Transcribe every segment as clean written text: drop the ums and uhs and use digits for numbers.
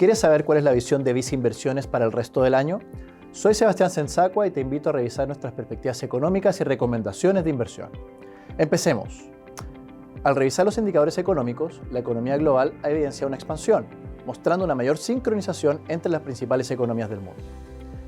¿Quieres saber cuál es la visión de Visa Inversiones para el resto del año? Soy Sebastián Sensacua y te invito a revisar nuestras perspectivas económicas y recomendaciones de inversión. Empecemos. Al revisar los indicadores económicos, la economía global ha evidenciado una expansión, mostrando una mayor sincronización entre las principales economías del mundo.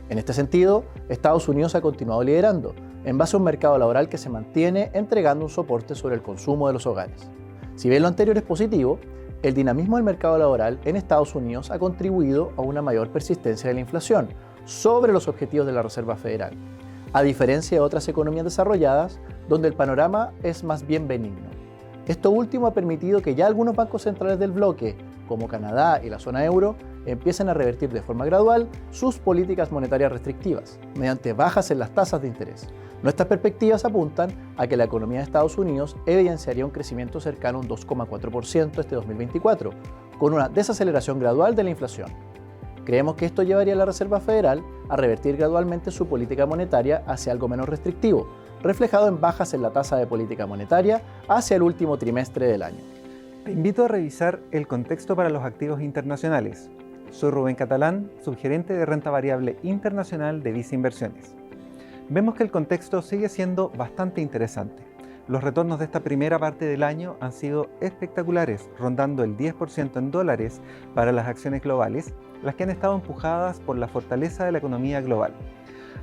En este sentido, Estados Unidos ha continuado liderando, en base a un mercado laboral que se mantiene entregando un soporte sobre el consumo de los hogares. Si bien lo anterior es positivo, el dinamismo del mercado laboral en Estados Unidos ha contribuido a una mayor persistencia de la inflación sobre los objetivos de la Reserva Federal, a diferencia de otras economías desarrolladas, donde el panorama es más bien benigno. Esto último ha permitido que ya algunos bancos centrales del bloque, como Canadá y la zona euro, empiecen a revertir de forma gradual sus políticas monetarias restrictivas, mediante bajas en las tasas de interés. Nuestras perspectivas apuntan a que la economía de Estados Unidos evidenciaría un crecimiento cercano a un 2,4% este 2024, con una desaceleración gradual de la inflación. Creemos que esto llevaría a la Reserva Federal a revertir gradualmente su política monetaria hacia algo menos restrictivo, reflejado en bajas en la tasa de política monetaria hacia el último trimestre del año. Te invito a revisar el contexto para los activos internacionales. Soy Rubén Catalán, subgerente de renta variable internacional de Visa Inversiones. Vemos que el contexto sigue siendo bastante interesante. Los retornos de esta primera parte del año han sido espectaculares, rondando el 10% en dólares para las acciones globales, las que han estado empujadas por la fortaleza de la economía global.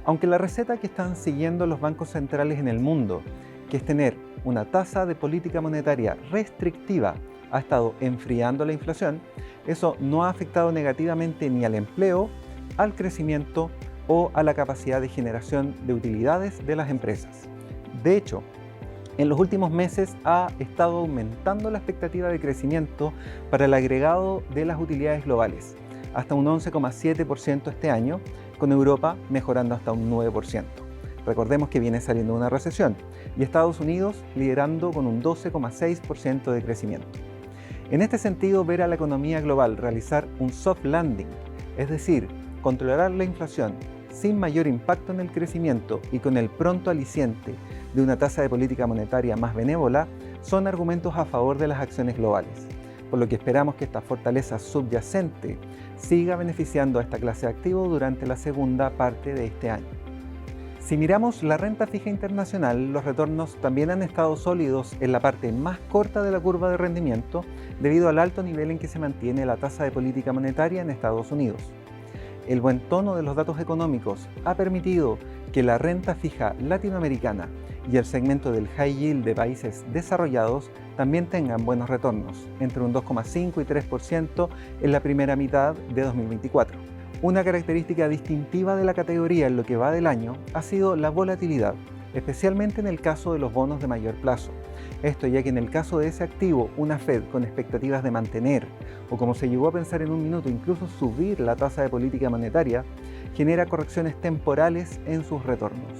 Aunque la receta que están siguiendo los bancos centrales en el mundo, que es tener una tasa de política monetaria restrictiva, ha estado enfriando la inflación, eso no ha afectado negativamente ni al empleo, al crecimiento o a la capacidad de generación de utilidades de las empresas. De hecho, en los últimos meses ha estado aumentando la expectativa de crecimiento para el agregado de las utilidades globales, hasta un 11,7% este año, con Europa mejorando hasta un 9%. Recordemos que viene saliendo de una recesión y Estados Unidos liderando con un 12,6% de crecimiento. En este sentido, ver a la economía global realizar un soft landing, es decir, controlar la inflación sin mayor impacto en el crecimiento y con el pronto aliciente de una tasa de política monetaria más benévola, son argumentos a favor de las acciones globales, por lo que esperamos que esta fortaleza subyacente siga beneficiando a esta clase de activo durante la segunda parte de este año. Si miramos la renta fija internacional, los retornos también han estado sólidos en la parte más corta de la curva de rendimiento debido al alto nivel en que se mantiene la tasa de política monetaria en Estados Unidos. El buen tono de los datos económicos ha permitido que la renta fija latinoamericana y el segmento del high yield de países desarrollados también tengan buenos retornos, entre un 2,5 y 3% en la primera mitad de 2024. Una característica distintiva de la categoría en lo que va del año ha sido la volatilidad, especialmente en el caso de los bonos de mayor plazo. Esto ya que en el caso de ese activo, una Fed con expectativas de mantener, o como se llegó a pensar en un minuto, incluso subir la tasa de política monetaria, genera correcciones temporales en sus retornos.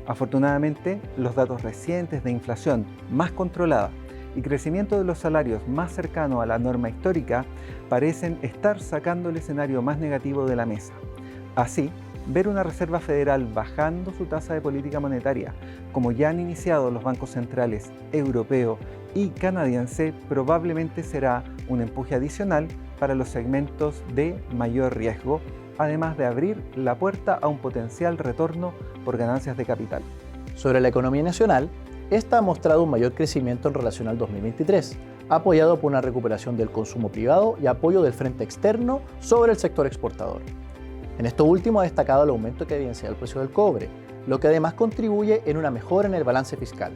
Afortunadamente, los datos recientes de inflación más controlada y crecimiento de los salarios más cercano a la norma histórica parecen estar sacando el escenario más negativo de la mesa. Así, ver una Reserva Federal bajando su tasa de política monetaria, como ya han iniciado los bancos centrales europeo y canadiense, probablemente será un empuje adicional para los segmentos de mayor riesgo, además de abrir la puerta a un potencial retorno por ganancias de capital. Sobre la economía nacional, esta ha mostrado un mayor crecimiento en relación al 2023, apoyado por una recuperación del consumo privado y apoyo del frente externo sobre el sector exportador. En esto último ha destacado el aumento que evidencia el precio del cobre, lo que además contribuye en una mejora en el balance fiscal.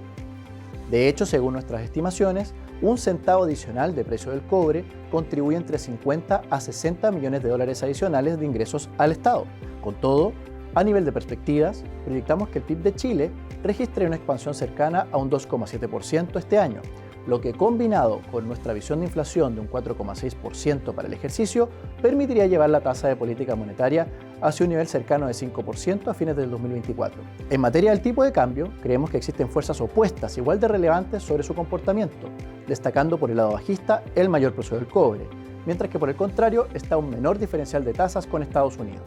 De hecho, según nuestras estimaciones, un centavo adicional de precio del cobre contribuye entre 50 a 60 millones de dólares adicionales de ingresos al Estado. Con todo, a nivel de perspectivas, proyectamos que el PIB de Chile registre una expansión cercana a un 2,7% este año, lo que combinado con nuestra visión de inflación de un 4,6% para el ejercicio, permitiría llevar la tasa de política monetaria hacia un nivel cercano de 5% a fines del 2024. En materia del tipo de cambio, creemos que existen fuerzas opuestas igual de relevantes sobre su comportamiento, destacando por el lado bajista el mayor precio del cobre, mientras que por el contrario está un menor diferencial de tasas con Estados Unidos.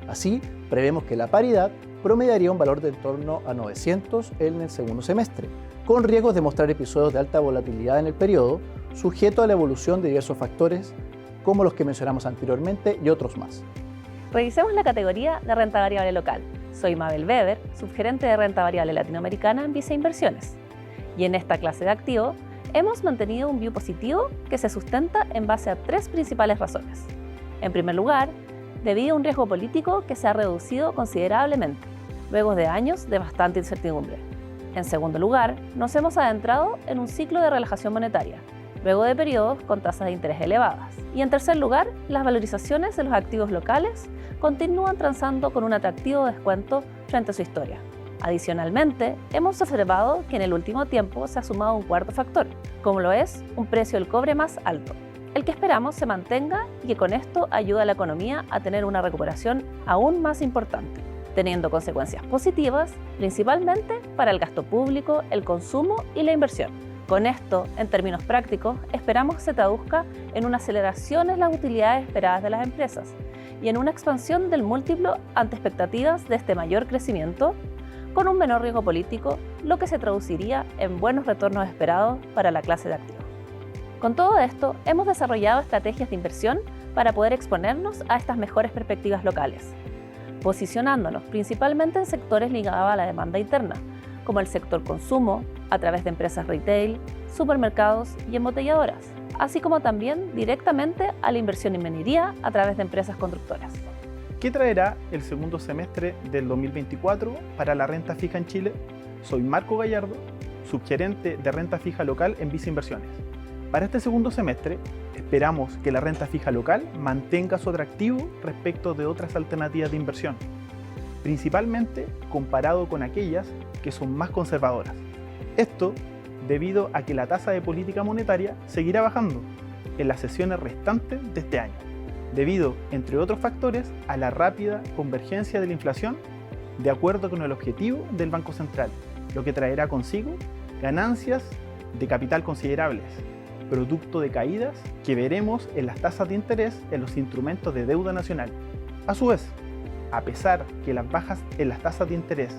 Así, prevemos que la paridad promediaría un valor de en torno a 900 en el segundo semestre, con riesgos de mostrar episodios de alta volatilidad en el periodo, sujeto a la evolución de diversos factores, como los que mencionamos anteriormente y otros más. Revisemos la categoría de renta variable local. Soy Mabel Weber, subgerente de renta variable latinoamericana en Visa Inversiones. Y en esta clase de activo hemos mantenido un view positivo que se sustenta en base a 3 principales razones. En primer lugar, debido a un riesgo político que se ha reducido considerablemente, luego de años de bastante incertidumbre. En segundo lugar, nos hemos adentrado en un ciclo de relajación monetaria, luego de periodos con tasas de interés elevadas. Y en tercer lugar, las valorizaciones de los activos locales continúan transando con un atractivo descuento frente a su historia. Adicionalmente, hemos observado que en el último tiempo se ha sumado un cuarto factor, como lo es un precio del cobre más alto, el que esperamos se mantenga y que con esto ayuda a la economía a tener una recuperación aún más importante, teniendo consecuencias positivas principalmente para el gasto público, el consumo y la inversión. Con esto, en términos prácticos, esperamos que se traduzca en una aceleración en las utilidades esperadas de las empresas y en una expansión del múltiplo ante expectativas de este mayor crecimiento, con un menor riesgo político, lo que se traduciría en buenos retornos esperados para la clase de activos. Con todo esto, hemos desarrollado estrategias de inversión para poder exponernos a estas mejores perspectivas locales, posicionándonos principalmente en sectores ligados a la demanda interna, como el sector consumo, a través de empresas retail, supermercados y embotelladoras, así como también directamente a la inversión en minería a través de empresas constructoras. ¿Qué traerá el segundo semestre del 2024 para la renta fija en Chile? Soy Marco Gallardo, subgerente de renta fija local en Visa Inversiones. Para este segundo semestre, esperamos que la renta fija local mantenga su atractivo respecto de otras alternativas de inversión, principalmente comparado con aquellas que son más conservadoras. Esto debido a que la tasa de política monetaria seguirá bajando en las sesiones restantes de este año, debido, entre otros factores, a la rápida convergencia de la inflación de acuerdo con el objetivo del Banco Central, lo que traerá consigo ganancias de capital considerables, producto de caídas que veremos en las tasas de interés en los instrumentos de deuda nacional. A su vez, a pesar que las bajas en las tasas de interés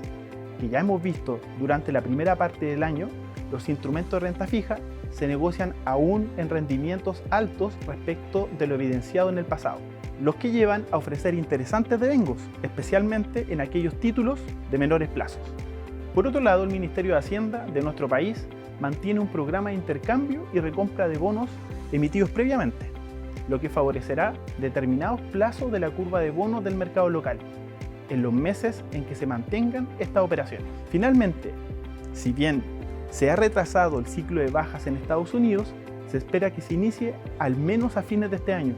que ya hemos visto durante la primera parte del año, los instrumentos de renta fija se negocian aún en rendimientos altos respecto de lo evidenciado en el pasado, los que llevan a ofrecer interesantes devengos, especialmente en aquellos títulos de menores plazos. Por otro lado, el Ministerio de Hacienda de nuestro país mantiene un programa de intercambio y recompra de bonos emitidos previamente, lo que favorecerá determinados plazos de la curva de bonos del mercado local en los meses en que se mantengan estas operaciones. Finalmente, si bien se ha retrasado el ciclo de bajas en Estados Unidos, se espera que se inicie al menos a fines de este año,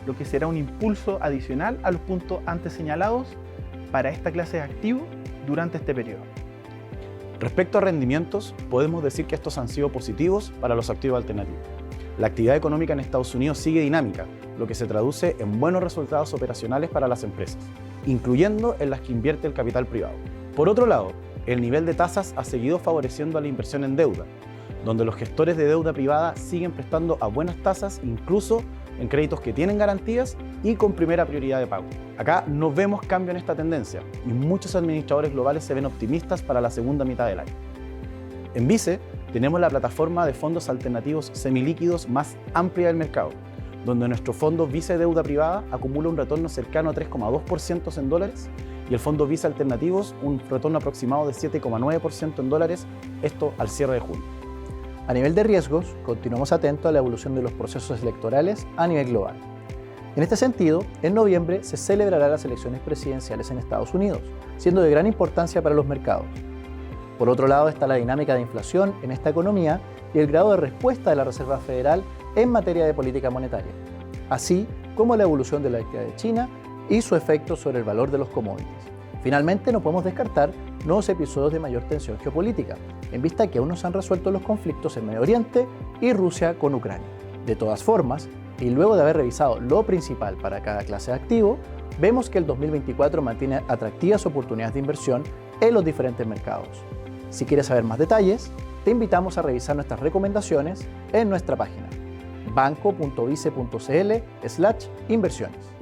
lo que será un impulso adicional a los puntos antes señalados para esta clase de activos durante este periodo. Respecto a rendimientos, podemos decir que estos han sido positivos para los activos alternativos. La actividad económica en Estados Unidos sigue dinámica, lo que se traduce en buenos resultados operacionales para las empresas, incluyendo en las que invierte el capital privado. Por otro lado, el nivel de tasas ha seguido favoreciendo a la inversión en deuda, donde los gestores de deuda privada siguen prestando a buenas tasas, incluso en créditos que tienen garantías y con primera prioridad de pago. Acá no vemos cambio en esta tendencia y muchos administradores globales se ven optimistas para la segunda mitad del año. En Vice tenemos la plataforma de fondos alternativos semilíquidos más amplia del mercado, donde nuestro fondo Vice Deuda Privada acumula un retorno cercano a 3,2% en dólares y el fondo Vice Alternativos un retorno aproximado de 7,9% en dólares, esto al cierre de junio. A nivel de riesgos, continuamos atentos a la evolución de los procesos electorales a nivel global. En este sentido, en noviembre se celebrarán las elecciones presidenciales en Estados Unidos, siendo de gran importancia para los mercados. Por otro lado está la dinámica de inflación en esta economía y el grado de respuesta de la Reserva Federal en materia de política monetaria, así como la evolución de la actividad de China y su efecto sobre el valor de los commodities. Finalmente, no podemos descartar nuevos episodios de mayor tensión geopolítica, en vista que aún no se han resuelto los conflictos en Medio Oriente y Rusia con Ucrania. De todas formas, y luego de haber revisado lo principal para cada clase de activo, vemos que el 2024 mantiene atractivas oportunidades de inversión en los diferentes mercados. Si quieres saber más detalles, te invitamos a revisar nuestras recomendaciones en nuestra página banco.vice.cl/inversiones.